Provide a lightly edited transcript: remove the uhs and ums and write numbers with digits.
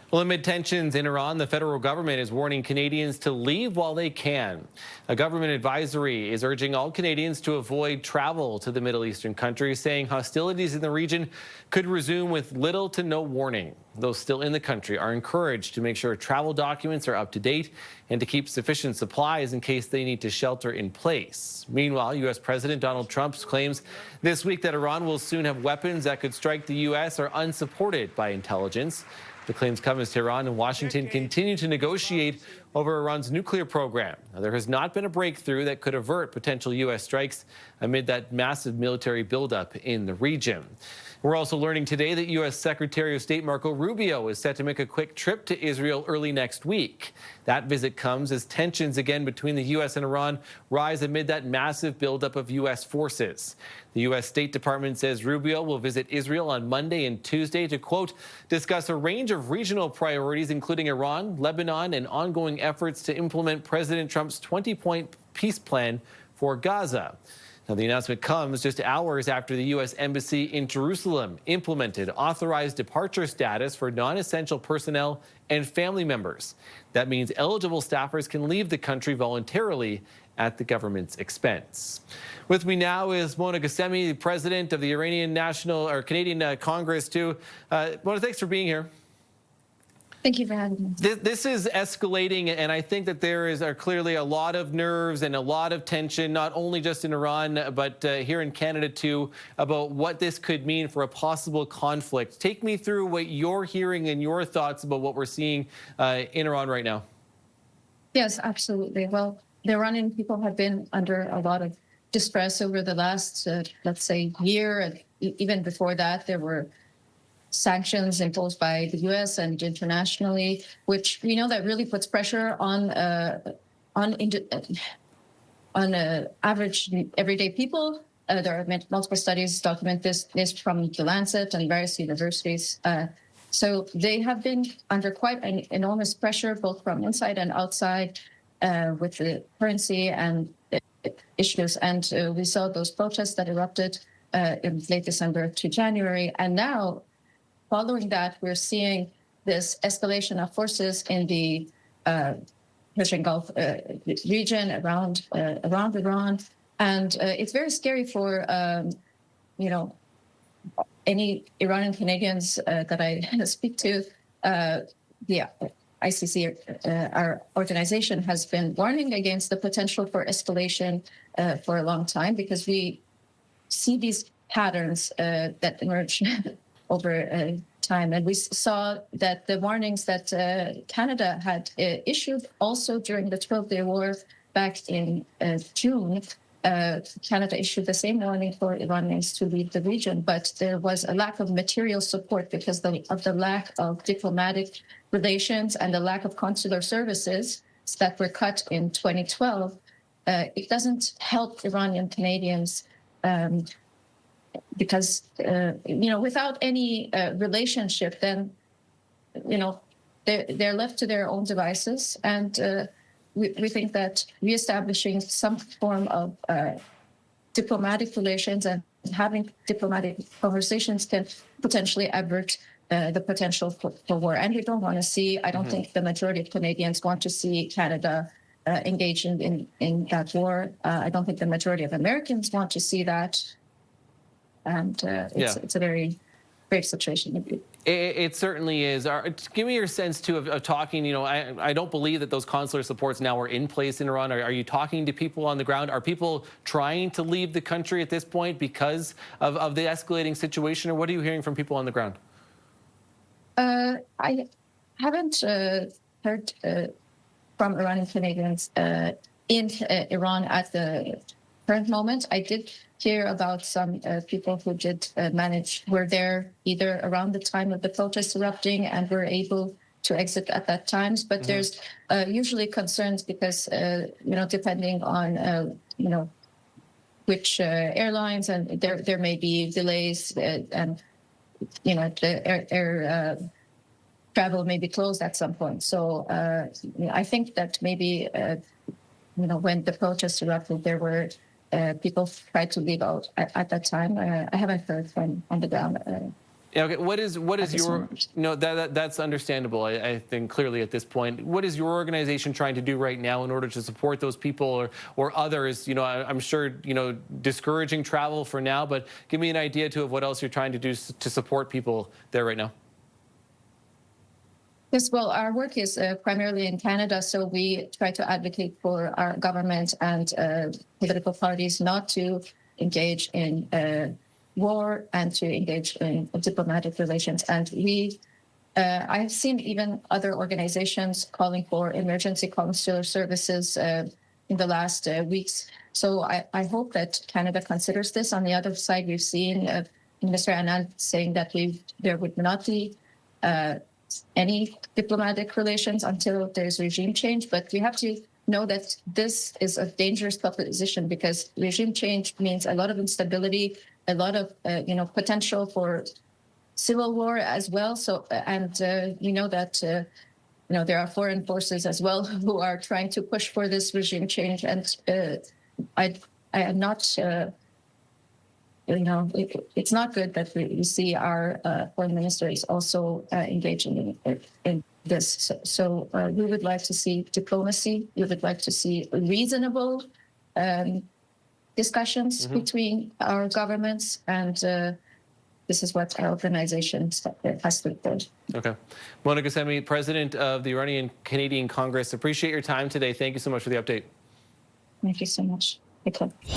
Well, amid tensions in Iran, the federal government is warning Canadians to leave while they can. A government advisory is urging all Canadians to avoid travel to the Middle Eastern country, saying hostilities in the region could resume with little to no warning. Those still in the country are encouraged to make sure travel documents are up to date and to keep sufficient supplies in case they need to shelter in place. Meanwhile, U.S. President Donald Trump's claims this week that Iran will soon have weapons that could strike the U.S. are unsupported by intelligence. The claims come as Tehran and Washington continue to negotiate over Iran's nuclear program. Now, there has not been a breakthrough that could avert potential U.S. strikes amid that massive military buildup in the region. We're also learning today that U.S. Secretary of State Marco Rubio is set to make a quick trip to Israel early next week. That visit comes as tensions again between the U.S. and Iran rise amid that massive buildup of U.S. forces. The U.S. State Department says Rubio will visit Israel on Monday and Tuesday to, quote, discuss a range of regional priorities, including Iran, Lebanon, and ongoing efforts to implement President Trump's 20-point peace plan for Gaza. Now, the announcement comes just hours after the U.S. Embassy in Jerusalem implemented authorized departure status for non-essential personnel and family members. That means eligible staffers can leave the country voluntarily at the government's expense. With me now is Mona Ghassemi, the president of the Canadian Congress, too. Mona, thanks for being here. Thank you for having me. This is escalating, and I think that there are clearly a lot of nerves and a lot of tension, not only just in Iran, but here in Canada, too, about what this could mean for a possible conflict. Take me through what you're hearing and your thoughts about what we're seeing in Iran right now. Yes, absolutely. Well, the Iranian people have been under a lot of distress over the last, let's say, year. And even before that, there were sanctions imposed by the U.S. and internationally, which we know that really puts pressure on average everyday people. There are multiple studies document this from the Lancet and various universities. So they have been under quite an enormous pressure, both from inside and outside, with the currency and issues. And we saw those protests that erupted in late December to January, and now, following that, we're seeing this escalation of forces in the Persian Gulf region around Iran, and it's very scary for any Iranian Canadians that I speak to. The ICC, our organization, has been warning against the potential for escalation for a long time, because we see these patterns that emerge over time. And we saw that the warnings that Canada had issued also during the 12-day war back in June. Canada issued the same warning for Iranians to leave the region, but there was a lack of material support because of the lack of diplomatic relations and the lack of consular services that were cut in 2012. It doesn't help Iranian Canadians because, without any relationship, then, they're left to their own devices. And we think that reestablishing some form of diplomatic relations and having diplomatic conversations can potentially avert the potential for war. And we don't want to see, I don't think the majority of Canadians want to see Canada engaged in that war. I don't think the majority of Americans want to see that. And it's a very grave situation. It certainly is. Give me your sense, too, of talking. I don't believe that those consular supports now are in place in Iran. Are you talking to people on the ground? Are people trying to leave the country at this point because of the escalating situation? Or what are you hearing from people on the ground? I haven't heard from Iranian Canadians in Iran at the current moment. I did hear about some people who were there either around the time of the protests erupting and were able to exit at that time. But there's usually concerns because, depending on, which airlines, and there may be delays and, the air travel may be closed at some point. So I think that maybe, when the protests erupted, there were people tried to leave out at that time. I haven't heard from on the ground. Yeah, okay. What is your moment. no that's understandable. I think clearly at this point. What is your organization trying to do right now in order to support those people or others? I'm sure discouraging travel for now, but give me an idea too of what else you're trying to do to support people there right now. Yes, well, our work is primarily in Canada, so we try to advocate for our government and political parties not to engage in war and to engage in diplomatic relations. And I have seen even other organizations calling for emergency consular services in the last weeks. So I hope that Canada considers this. On the other side, we've seen Minister Anand saying that there would not be any diplomatic relations until there's regime change. But we have to know that this is a dangerous proposition because regime change means a lot of instability, a lot of potential for civil war as well. So we know that there are foreign forces as well who are trying to push for this regime change, and I am not. It's not good that we see our foreign minister is also engaging in this. So we would like to see diplomacy. We would like to see reasonable discussions between our governments, and this is what our organization has to do. Okay. Mona Ghassemi, President of the Iranian Canadian Congress, appreciate your time today. Thank you so much for the update. Thank you so much. Okay.